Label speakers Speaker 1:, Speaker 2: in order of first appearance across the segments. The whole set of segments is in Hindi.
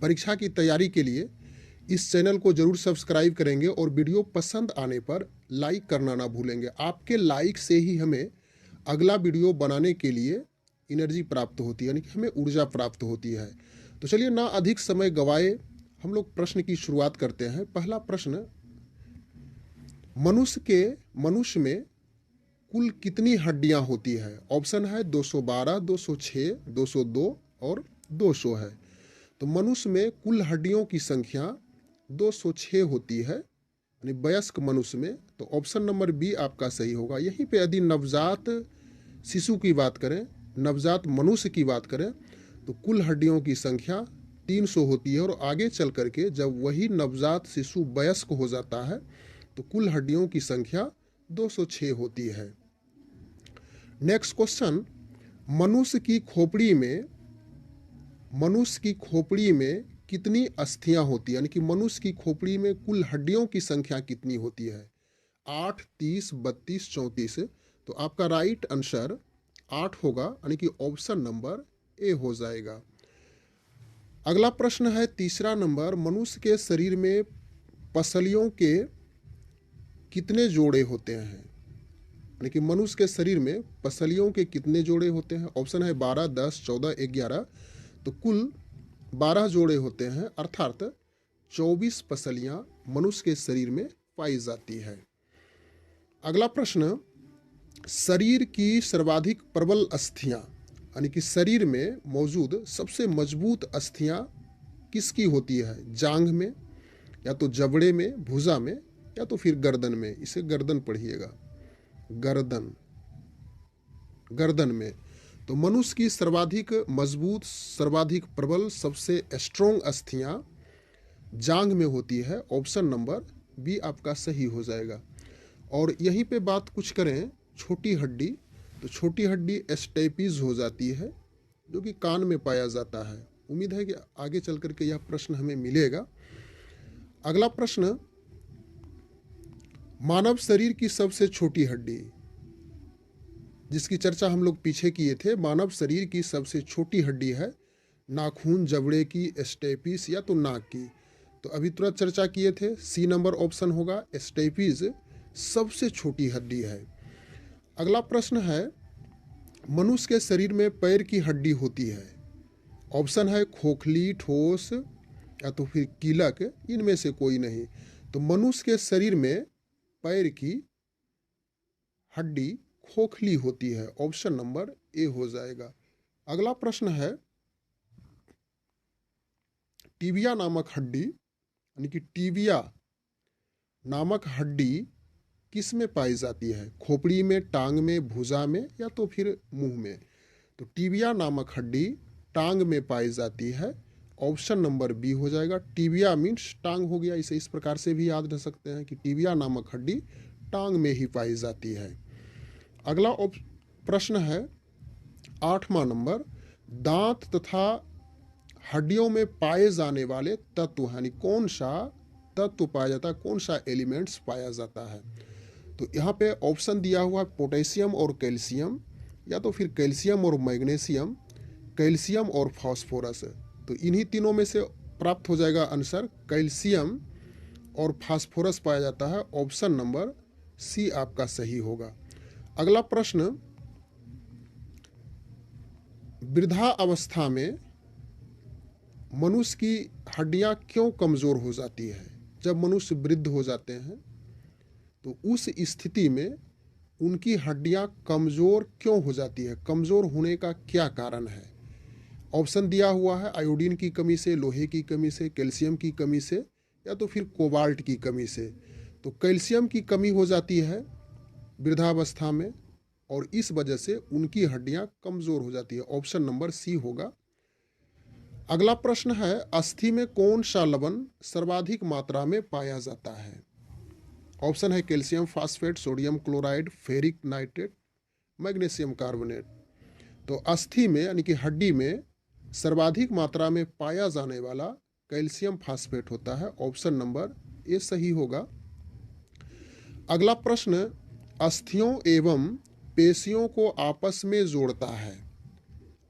Speaker 1: परीक्षा की तैयारी के लिए इस चैनल को जरूर सब्सक्राइब करेंगे और वीडियो पसंद आने पर लाइक करना ना भूलेंगे। आपके लाइक से ही हमें अगला वीडियो बनाने के लिए एनर्जी प्राप्त होती है, यानी कि हमें ऊर्जा प्राप्त होती है। तो चलिए ना अधिक समय गवाए हम लोग प्रश्न की शुरुआत करते हैं। पहला प्रश्न, मनुष्य में कुल कितनी हड्डियां होती है? ऑप्शन है 212, 206, 202 और 200 है। तो मनुष्य में कुल हड्डियों की संख्या 206 होती है, यानी वयस्क मनुष्य में। तो ऑप्शन नंबर बी आपका सही होगा। यहीं पे यदि नवजात शिशु की बात करें, नवजात मनुष्य की बात करें, तो कुल हड्डियों की संख्या 300 होती है और आगे चल करके जब वही नवजात शिशु वयस्क हो जाता है तो कुल हड्डियों की संख्या 206 होती है। नेक्स्ट क्वेश्चन, मनुष्य की खोपड़ी में कितनी अस्थियां होती है, यानी कि मनुष्य की खोपड़ी में कुल हड्डियों की संख्या कितनी होती है? 8, 30, 32, 34। तो आपका राइट आंसर 8 होगा, यानी कि ऑप्शन नंबर ए हो जाएगा। अगला प्रश्न है तीसरा नंबर, मनुष्य के शरीर में पसलियों के कितने जोड़े होते हैं? यानी कि मनुष्य के शरीर में पसलियों के कितने जोड़े होते हैं? ऑप्शन है 12, 10, 14, 11। तो कुल 12 जोड़े होते हैं, अर्थात 24 पसलियां मनुष्य के शरीर में पाई जाती है। अगला प्रश्न, शरीर की सर्वाधिक प्रबल अस्थियां, यानी कि शरीर में मौजूद सबसे मजबूत अस्थियां किसकी होती है? जांघ में, या तो जबड़े में, भुजा में, या तो फिर गर्दन में। इसे गर्दन पढ़िएगा, गर्दन में। तो मनुष्य की सर्वाधिक मजबूत, सर्वाधिक प्रबल, सबसे स्ट्रोंग अस्थियां जांघ में होती है। ऑप्शन नंबर बी आपका सही हो जाएगा। और यहीं पे बात कुछ करें छोटी हड्डी, तो छोटी हड्डी स्टेपीज हो जाती है, जो कि कान में पाया जाता है। उम्मीद है कि आगे चल करके यह प्रश्न हमें मिलेगा। अगला प्रश्न, मानव शरीर की सबसे छोटी हड्डी, जिसकी चर्चा हम लोग पीछे किए थे, मानव शरीर की सबसे छोटी हड्डी है नाखून, जबड़े की, स्टेपीज या तो नाक की। तो अभी तुरंत चर्चा किए थे, सी नंबर ऑप्शन होगा, स्टेपीज सबसे छोटी हड्डी है। अगला प्रश्न है, मनुष्य के शरीर में पैर की हड्डी होती है। ऑप्शन है खोखली, ठोस या तो फिर कीलक, इनमें से कोई नहीं। तो मनुष्य के शरीर में पैर की हड्डी खोखली होती है। ऑप्शन नंबर ए हो जाएगा। अगला प्रश्न है, टीबिया नामक हड्डी, यानी कि टीबिया नामक हड्डी किस में पाई जाती है? खोपड़ी में, टांग में, भुजा में, या तो फिर मुंह में। तो टीबिया नामक हड्डी टांग में पाई जाती है। ऑप्शन नंबर बी हो जाएगा। टीबिया मीन्स टांग हो गया, इसे इस प्रकार से भी याद रख सकते हैं कि टीबिया नामक हड्डी टांग में ही पाई जाती है। अगला प्रश्न है 8वां नंबर, दांत तथा हड्डियों में पाए जाने वाले तत्व, यानी कौन सा तत्व पाया जाता है, कौन सा एलिमेंट्स पाया जाता है? तो यहाँ पे ऑप्शन दिया हुआ है पोटेशियम और कैल्शियम, या तो फिर कैल्शियम और मैग्नीशियम, कैल्शियम और फास्फोरस। तो इन्हीं तीनों में से प्राप्त हो जाएगा आंसर, कैल्शियम और फास्फोरस पाया जाता है। ऑप्शन नंबर सी आपका सही होगा। अगला प्रश्न, वृद्धा अवस्था में मनुष्य की हड्डियां क्यों कमजोर हो जाती है? जब मनुष्य वृद्ध हो जाते हैं तो उस स्थिति में उनकी हड्डियां कमजोर क्यों हो जाती है? कमजोर होने का क्या कारण है? ऑप्शन दिया हुआ है आयोडीन की कमी से, लोहे की कमी से, कैल्शियम की कमी से, या तो फिर कोबाल्ट की कमी से। तो कैल्शियम की कमी हो जाती है वृद्धावस्था में और इस वजह से उनकी हड्डियां कमजोर हो जाती है। ऑप्शन नंबर सी होगा। अगला प्रश्न है, अस्थि में कौन सा लवण सर्वाधिक मात्रा में पाया जाता है? ऑप्शन है calcium phosphate, sodium chloride, ferric nitrate, magnesium carbonate. तो अस्थि में यानी कि हड्डी में सर्वाधिक मात्रा में पाया जाने वाला कैल्शियम फास्फेट होता है। ऑप्शन नंबर ए सही होगा। अगला प्रश्न, अस्थियों एवं पेशियों को आपस में जोड़ता है।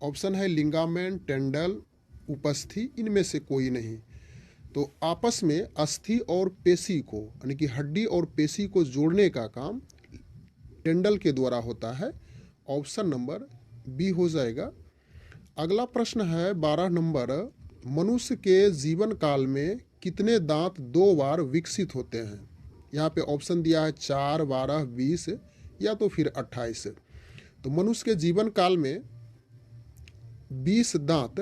Speaker 1: ऑप्शन है लिगामेंट, टेंडल, उपस्थि, इनमें से कोई नहीं। तो आपस में अस्थि और पेशी को, यानी कि हड्डी और पेशी को जोड़ने का काम टेंडल के द्वारा होता है। ऑप्शन नंबर बी हो जाएगा। अगला प्रश्न है 12 नंबर, मनुष्य के जीवन काल में कितने दांत 2 बार विकसित होते हैं? यहाँ पे ऑप्शन दिया है 4, 12, 20 या तो फिर 28। तो मनुष्य के जीवन काल में 20 दांत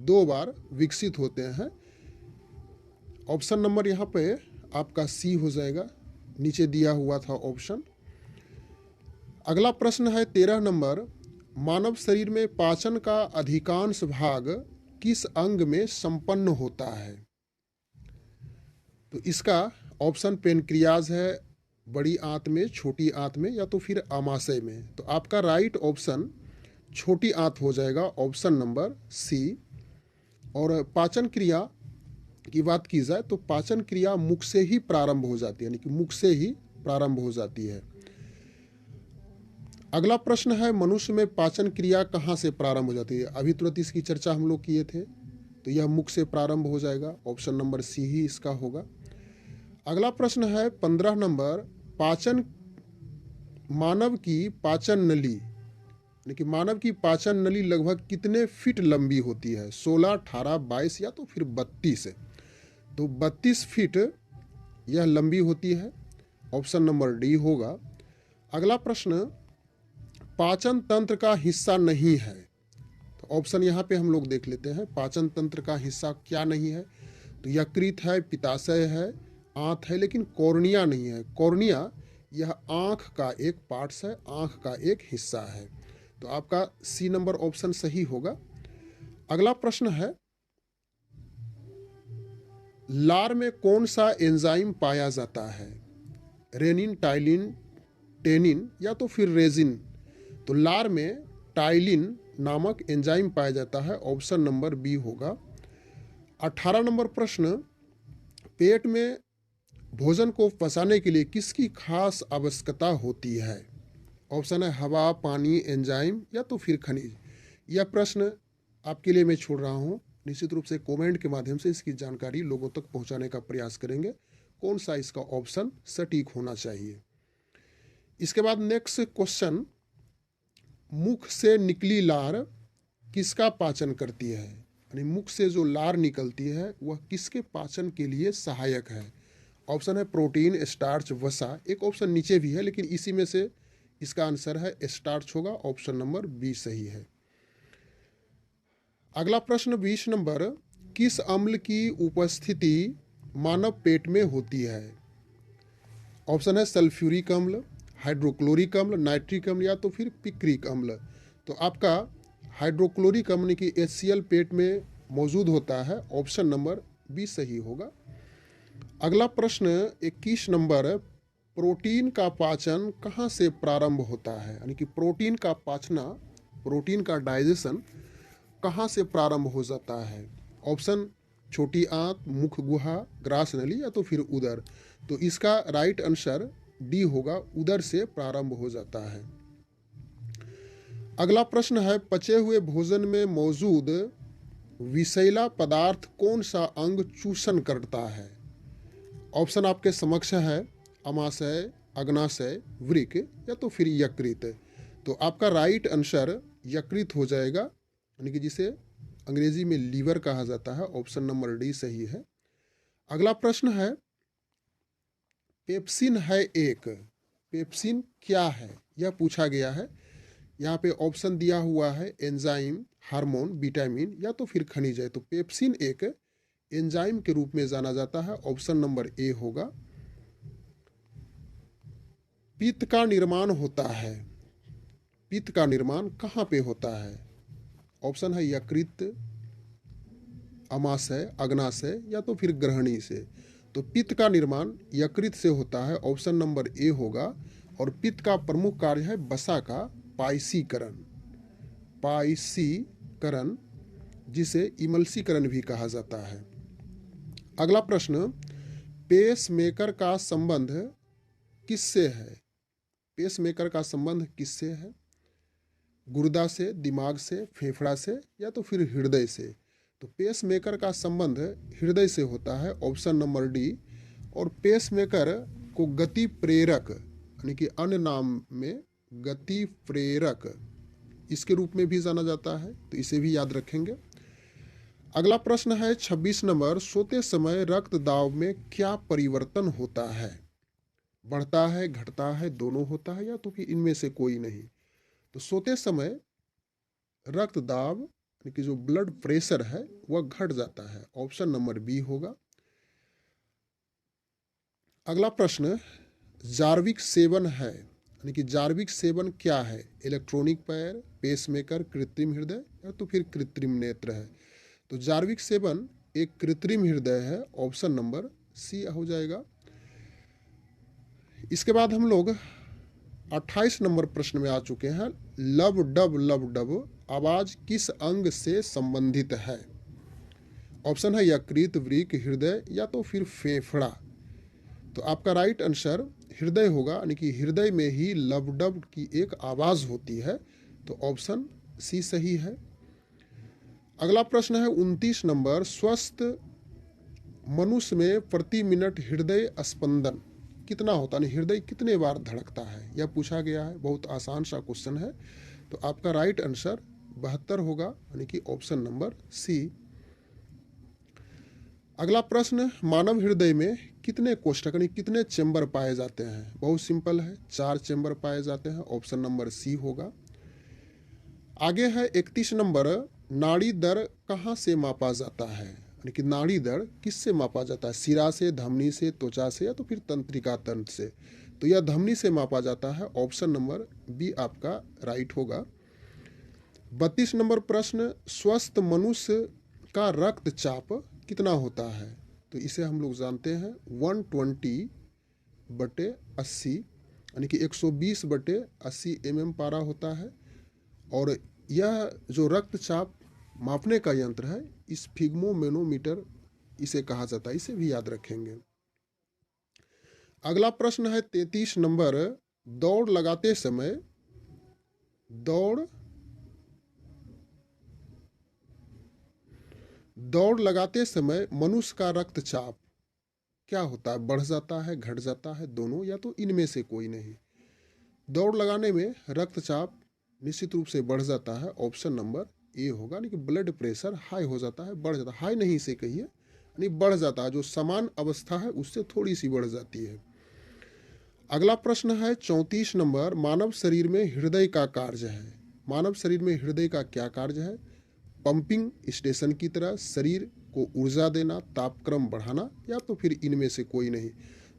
Speaker 1: 2 बार विकसित होते हैं। ऑप्शन नंबर यहाँ पे आपका सी हो जाएगा, नीचे दिया हुआ था ऑप्शन। अगला प्रश्न है 13 नंबर, मानव शरीर में पाचन का अधिकांश भाग किस अंग में संपन्न होता है? तो इसका ऑप्शन पेनक्रियाज है, बड़ी आंत में, छोटी आंत में या तो फिर आमाशय में। तो आपका राइट ऑप्शन छोटी आंत हो जाएगा, ऑप्शन नंबर सी। और पाचन क्रिया की बात की जाए तो पाचन क्रिया मुख से ही प्रारंभ हो जाती है, यानी कि मुख से ही प्रारंभ हो जाती है। अगला प्रश्न है, मनुष्य में पाचन क्रिया कहाँ से प्रारंभ हो जाती है? अभी तुरंत इसकी चर्चा हम लोग किए थे, तो यह मुख से प्रारंभ हो जाएगा, ऑप्शन नंबर सी ही इसका होगा। अगला प्रश्न है 15 नंबर, मानव की पाचन नली, यानी कि मानव की पाचन नली लगभग कितने फीट लंबी होती है? 16, 18, 22 या तो फिर 32। तो 32 फीट यह लंबी होती है, ऑप्शन नंबर डी होगा। अगला प्रश्न, पाचन तंत्र का हिस्सा नहीं है। तो ऑप्शन यहाँ पे हम लोग देख लेते हैं, पाचन तंत्र का हिस्सा क्या नहीं है? तो यकृत है, पित्ताशय है, आंत है, लेकिन कॉर्निया नहीं है। कॉर्निया यह आंख का एक पार्ट्स है, आंख का एक हिस्सा है। तो आपका सी नंबर ऑप्शन सही होगा। अगला प्रश्न है, लार में कौन सा एंजाइम पाया जाता है? रेनिन, टाइलिन, टेनिन या तो फिर रेजिन। तो लार में टाइलिन नामक एंजाइम पाया जाता है, ऑप्शन नंबर बी होगा। 18 नंबर प्रश्न, पेट में भोजन को पचाने के लिए किसकी खास आवश्यकता होती है? ऑप्शन है हवा, पानी, एंजाइम या तो फिर खनिज। यह प्रश्न आपके लिए मैं छोड़ रहा हूँ, निश्चित रूप से कमेंट के माध्यम से इसकी जानकारी लोगों तक पहुँचाने का प्रयास करेंगे, कौन सा इसका ऑप्शन सटीक होना चाहिए। इसके बाद नेक्स्ट क्वेश्चन, मुख से निकली लार किसका पाचन करती है? यानी मुख से जो लार निकलती है वह किसके पाचन के लिए सहायक है? ऑप्शन है प्रोटीन, स्टार्च, वसा। एक ऑप्शन नीचे भी है, लेकिन इसी में से इसका आंसर है स्टार्च होगा, ऑप्शन नंबर बी सही है। अगला प्रश्न 20 नंबर, किस अम्ल की उपस्थिति मानव पेट में होती है? ऑप्शन है सल्फ्यूरिक अम्ल, हाइड्रोक्लोरिक अम्ल, नाइट्रिक अम्ल या तो फिर पिक्रिक अम्ल। तो आपका हाइड्रोक्लोरिक अम्ल की HCl पेट में मौजूद होता है, ऑप्शन नंबर बी सही होगा। अगला प्रश्न 21 नंबर, प्रोटीन का पाचन कहाँ से प्रारंभ होता है? यानी कि प्रोटीन का पाचना, प्रोटीन का डाइजेशन कहाँ से प्रारंभ हो जाता है? ऑप्शन छोटी आंत, मुख गुहा, ग्रास नली या तो फिर उदर। तो इसका राइट आंसर डी होगा, उदर से प्रारंभ हो जाता है। अगला प्रश्न है, पचे हुए भोजन में मौजूद विषैला पदार्थ कौन सा अंग चूषण करता है? ऑप्शन आपके समक्ष है अमाशय, अग्नाशय, वृक्क या तो फिर यकृत। तो आपका राइट आंसर यकृत हो जाएगा, यानी कि जिसे अंग्रेजी में लीवर कहा जाता है, ऑप्शन नंबर डी सही है। अगला प्रश्न है, पेप्सिन है एक, पेप्सिन क्या है यह पूछा गया है। यहाँ पे ऑप्शन दिया हुआ है एंजाइम, हार्मोन, विटामिन या तो फिर खनिज है। तो पेप्सिन एक एंजाइम के रूप में जाना जाता है, ऑप्शन नंबर ए होगा। पित्त का निर्माण होता है, पित्त का निर्माण कहाँ पे होता है? ऑप्शन है यकृत, अमाशय, अग्नाशय या तो फिर ग्रहणी से। तो पित्त का निर्माण यकृत से होता है, ऑप्शन नंबर ए होगा। और पित्त का प्रमुख कार्य है वसा का पायसीकरण, पायसीकरण जिसे इमल्सीकरण भी कहा जाता है। अगला प्रश्न, पेसमेकर का संबंध किससे है? पेसमेकर का संबंध किससे है? गुर्दा से, दिमाग से, फेफड़ा से या तो फिर हृदय से। तो पेस मेकर का संबंध हृदय से होता है, ऑप्शन नंबर डी। और पेस मेकर को गति प्रेरक यानी कि अन्य नाम में गति प्रेरक इसके रूप में भी जाना जाता है, तो इसे भी याद रखेंगे। अगला प्रश्न है 26 नंबर, सोते समय रक्त दाब में क्या परिवर्तन होता है? बढ़ता है, घटता है, दोनों होता है, या तो फिर इनमें से कोई नहीं? तो सोते समय रक्त दाब यानी कि जो ब्लड प्रेशर है वह घट जाता है, ऑप्शन नंबर बी होगा। अगला प्रश्न जार्विक सेवन है, यानी कि जार्विक सेवन क्या है? इलेक्ट्रॉनिक पैर, पेसमेकर, कृत्रिम हृदय, या तो फिर कृत्रिम नेत्र है? तो जार्विक सेवन एक कृत्रिम हृदय है, ऑप्शन नंबर सी हो जाएगा। इसके बाद हम लोग 28 नंबर प्रश्न में आ चुके हैं। लब डब आवाज किस अंग से संबंधित है? ऑप्शन है यकृत, वृक्क, हृदय, या तो फिर फेफड़ा। तो आपका राइट आंसर हृदय होगा, यानी कि हृदय में ही लब डब की एक आवाज होती है, तो ऑप्शन सी सही है। अगला प्रश्न है 29 नंबर, स्वस्थ मनुष्य में प्रति मिनट हृदय स्पंदन कितना होता है? हृदय कितने बार धड़कता है, यह पूछा गया है। बहुत आसान सा क्वेश्चन है, तो आपका राइट आंसर 72 होगा, यानी कि ऑप्शन नंबर सी। अगला प्रश्न, मानव हृदय में कितने कोष्ठक यानी कितने चेंबर पाए जाते हैं? बहुत सिंपल है, 4 चेंबर पाए जाते हैं, ऑप्शन नंबर सी होगा। आगे है 31 नंबर, नाड़ी दर कहाँ से मापा जाता है? यानी कि नाड़ी दर किससे मापा जाता है? शिरा से, धमनी से, त्वचा से, या तो फिर तंत्रिका तंत्र से? तो यह धमनी से मापा जाता है, ऑप्शन नंबर बी आपका राइट होगा। 32 नंबर प्रश्न, स्वस्थ मनुष्य का रक्तचाप कितना होता है? तो इसे हम लोग जानते हैं 120/80 यानी कि 120/80 mm पारा होता है। और यह जो रक्तचाप मापने का यंत्र है, इस स्फिग्मोमेनोमीटर इसे कहा जाता है, इसे भी याद रखेंगे। अगला प्रश्न है 33 नंबर, दौड़ लगाते समय मनुष्य का रक्तचाप क्या होता है? बढ़ जाता है, घट जाता है, दोनों, या तो इनमें से कोई नहीं? दौड़ लगाने में रक्तचाप निश्चित रूप से बढ़ जाता है, ऑप्शन नंबर ए होगा, यानी कि ब्लड प्रेशर हाई हो जाता है, बढ़ जाता है। हाई नहीं से कहिए, यानी बढ़ जाता है, जो समान अवस्था है उससे थोड़ी सी बढ़ जाती है। अगला प्रश्न है 34 नंबर, मानव शरीर में हृदय का कार्य है। मानव शरीर में हृदय का क्या कार्य है? पंपिंग स्टेशन की तरह शरीर को ऊर्जा देना, तापक्रम बढ़ाना, या तो फिर इनमें से कोई नहीं?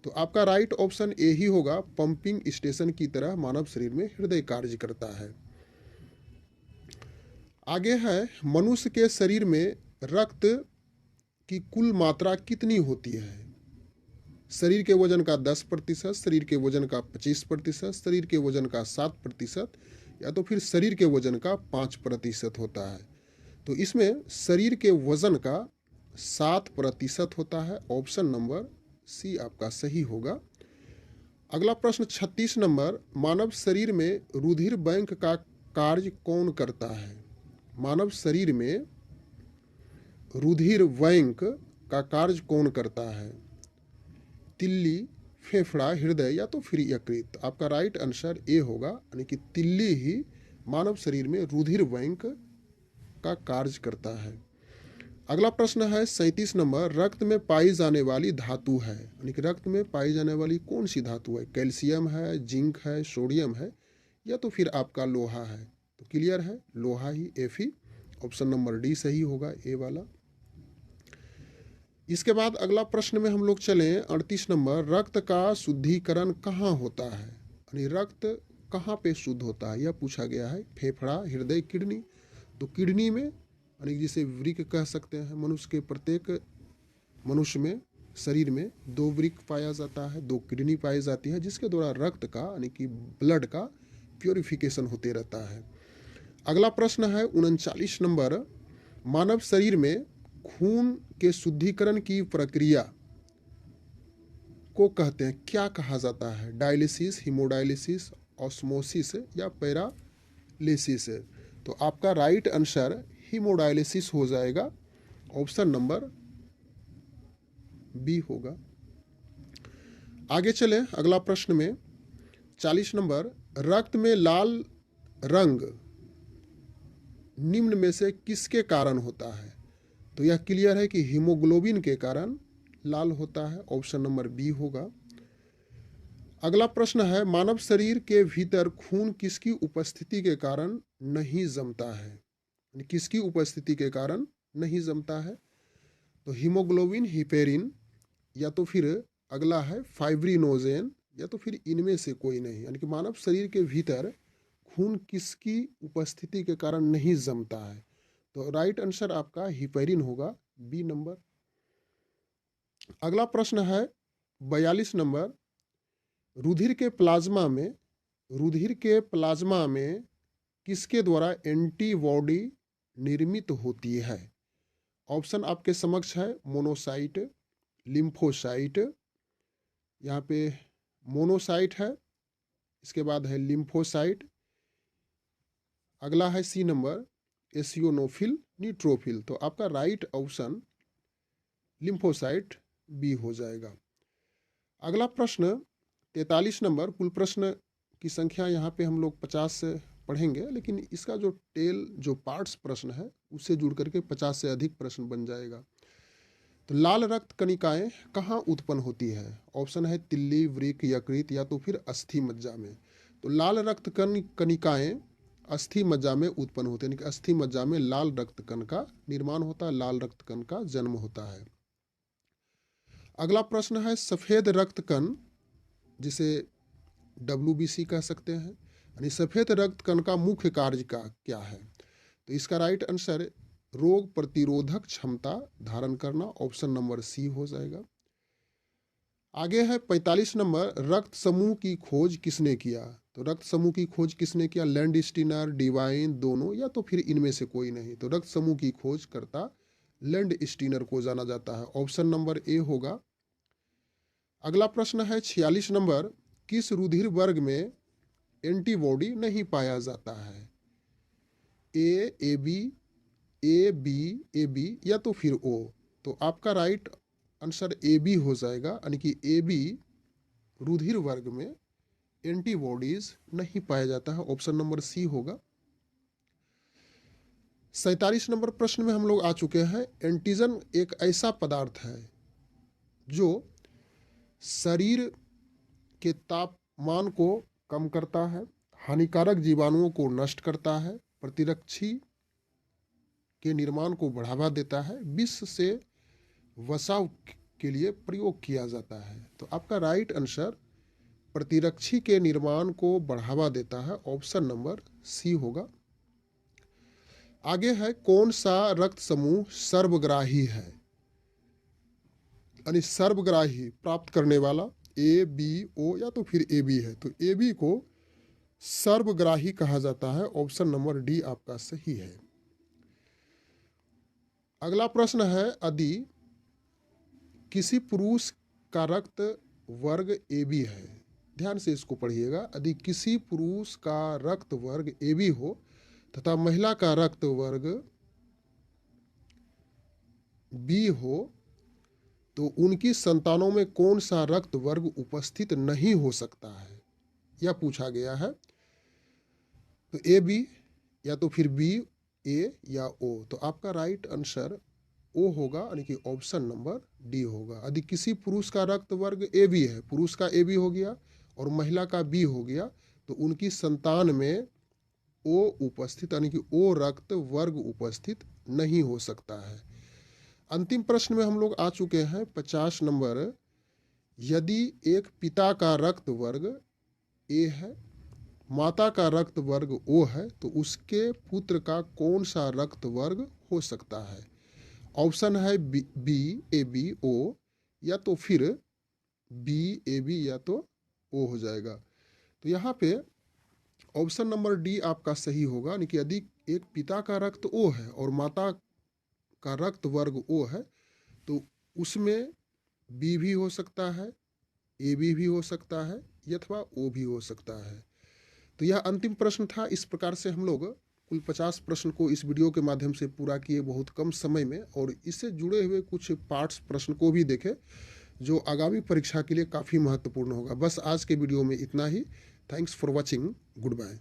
Speaker 1: तो आपका राइट ऑप्शन ए ही होगा, पंपिंग स्टेशन की तरह मानव शरीर में हृदय कार्य करता है। आगे है, मनुष्य के शरीर में रक्त की कुल मात्रा कितनी होती है? शरीर के वजन का 10%, शरीर के वजन का 25%, शरीर के वजन का 7%, या तो फिर शरीर के वजन का 5% होता है? तो इसमें शरीर के वजन का 7% होता है, ऑप्शन नंबर सी आपका सही होगा। अगला प्रश्न 36 नंबर, मानव शरीर में रुधिर बैंक का कार्य कौन करता है? मानव शरीर में रुधिर बैंक का कार्य कौन करता है? तिल्ली, फेफड़ा, हृदय, या तो फिर यकृत? आपका राइट आंसर ए होगा, यानी कि तिल्ली ही मानव शरीर में रुधिर बैंक का कार्य करता है। अगला प्रश्न है 37 नंबर, रक्त में पाई जाने वाली धातु है, यानी कि रक्त में पाई जाने वाली कौन सी धातु है? कैल्शियम है, जिंक है, सोडियम है, या तो फिर आपका लोहा है? तो क्लियर है, लोहा ही, Fe, ऑप्शन नंबर डी सही होगा, ए वाला। इसके बाद अगला प्रश्न में हम लोग चलें 38 नंबर, रक्त का शुद्धिकरण कहाँ होता है? यानी रक्त कहाँ पे शुद्ध होता है, यह पूछा गया है। फेफड़ा, हृदय, किडनी? तो किडनी में, यानी जिसे वृक्क कह सकते हैं। मनुष्य के प्रत्येक मनुष्य में शरीर में 2 वृक्क पाया जाता है, 2 किडनी पाई जाती है, जिसके द्वारा रक्त का यानी कि ब्लड का प्योरिफिकेशन होते रहता है। अगला प्रश्न है 39 नंबर, मानव शरीर में खून के शुद्धिकरण की प्रक्रिया को कहते हैं, क्या कहा जाता है? डायलिसिस, हीमोडायलिसिस, ऑस्मोसिस, या पैरालिसिस? तो आपका राइट आंसर हीमोडायलिसिस हो जाएगा, ऑप्शन नंबर बी होगा। आगे चलें अगला प्रश्न में 40 नंबर, रक्त में लाल रंग निम्न में से किसके कारण होता है? तो यह क्लियर है कि हीमोग्लोबिन के कारण लाल होता है, ऑप्शन नंबर बी होगा। अगला प्रश्न है, मानव शरीर के भीतर खून किसकी उपस्थिति के कारण नहीं जमता है? किसकी उपस्थिति के कारण नहीं जमता है? तो हीमोग्लोबिन, हिपेरिन, या तो फिर अगला है फाइब्रिनोजेन, या तो फिर इनमें से कोई नहीं। यानी कि मानव शरीर के भीतर खून किसकी उपस्थिति के कारण नहीं जमता है? तो राइट आंसर आपका हिपेरिन होगा, बी नंबर। अगला प्रश्न है 42 नंबर, रुधिर के प्लाज्मा में किसके द्वारा एंटीबॉडी निर्मित होती है? ऑप्शन आपके समक्ष है, मोनोसाइट, लिम्फोसाइट, यहाँ पे मोनोसाइट है, इसके बाद है लिम्फोसाइट, अगला है सी नंबर एसियोनोफिल, न्यूट्रोफिल। तो आपका राइट ऑप्शन लिम्फोसाइट बी हो जाएगा। अगला प्रश्न 43 नंबर, कुल प्रश्न की संख्या यहाँ पे हम लोग 50 से पढ़ेंगे, लेकिन इसका जो पार्ट्स प्रश्न है उससे जुड़ करके 50 से अधिक प्रश्न बन जाएगा। तो लाल रक्त कणिकाएं कहाँ उत्पन्न होती है? ऑप्शन है तिल्ली, वृक्क, यकृत, या तो फिर अस्थि मज्जा में। तो लाल रक्त कणिकाएं अस्थि मज्जा में उत्पन्न होते हैं, यानी कि अस्थि मज्जा में लाल रक्त कण का निर्माण होता है, लाल रक्त कण का जन्म होता है। अगला प्रश्न है, सफेद रक्त कण जिसे WBC कह सकते हैं, यानी सफेद रक्त कण का मुख्य कार्य का क्या है? तो इसका राइट आंसर रोग प्रतिरोधक क्षमता धारण करना, ऑप्शन नंबर सी हो जाएगा। आगे है 45 नंबर, रक्त समूह की खोज किसने किया? तो रक्त समूह की खोज किसने किया? लैंडस्टीनर, डिवाइन, दोनों, या तो फिर इनमें से कोई नहीं। तो रक्त समूह की खोज करता लैंडस्टीनर को जाना जाता है, ऑप्शन नंबर ए होगा। अगला प्रश्न है 46 नंबर, किस रुधिर वर्ग में एंटीबॉडी नहीं पाया जाता है? ए बी, ए बी, या तो फिर ओ। तो आपका राइट आंसर ए बी हो जाएगा, यानी कि ए बी रुधिर वर्ग में एंटीबॉडीज नहीं पाया जाता है, ऑप्शन नंबर सी होगा। 47 नंबर प्रश्न में हम लोग आ चुके हैं। एंटीजन एक ऐसा पदार्थ है जो शरीर के तापमान को कम करता है, हानिकारक जीवाणुओं को नष्ट करता है, प्रतिरक्षी के निर्माण को बढ़ावा देता है, विष से बचाव के लिए प्रयोग किया जाता है। तो आपका राइट आंसर प्रतिरक्षी के निर्माण को बढ़ावा देता है, ऑप्शन नंबर सी होगा। आगे है, कौन सा रक्त समूह सर्वग्राही है? यानी सर्वग्राही प्राप्त करने वाला ए बी ओ या तो फिर ए बी है। तो ए बी को सर्वग्राही कहा जाता है, ऑप्शन नंबर डी आपका सही है। अगला प्रश्न है, यदि किसी पुरुष का रक्त वर्ग ए बी है, ध्यान से इसको पढ़िएगा, यदि किसी पुरुष का रक्त वर्ग ए बी हो तथा महिला का रक्त वर्ग बी हो, तो उनकी संतानों में कौन सा रक्त वर्ग उपस्थित नहीं हो सकता है, यह पूछा गया है। तो ए बी, या तो फिर बी, ए या ओ। तो आपका राइट आंसर ओ होगा, यानी कि ऑप्शन नंबर डी होगा। यदि किसी पुरुष का रक्त वर्ग ए बी है, पुरुष का ए बी हो गया और महिला का बी हो गया, तो उनकी संतान में ओ उपस्थित, यानी कि ओ रक्त वर्ग उपस्थित नहीं हो सकता है। अंतिम प्रश्न में हम लोग आ चुके हैं 50 नंबर, यदि एक पिता का रक्त वर्ग ए है, माता का रक्त वर्ग ओ है, तो उसके पुत्र का कौन सा रक्त वर्ग हो सकता है? ऑप्शन है बी ए बी ओ, या तो फिर बी ए बी, या तो ओ हो जाएगा। तो यहाँ पे ऑप्शन नंबर डी आपका सही होगा, यानी कि यदि एक पिता का रक्त ओ है और माता का रक्त वर्ग ओ है, तो उसमें बी भी हो सकता है, ए बी भी हो सकता है, अथवा ओ भी हो सकता है। तो यह अंतिम प्रश्न था। इस प्रकार से हम लोग कुल 50 प्रश्न को इस वीडियो के माध्यम से पूरा किए बहुत कम समय में, और इससे जुड़े हुए कुछ पार्ट्स प्रश्न को भी देखें जो आगामी परीक्षा के लिए काफ़ी महत्वपूर्ण होगा। बस आज के वीडियो में इतना ही। Thanks for watching. Good bye.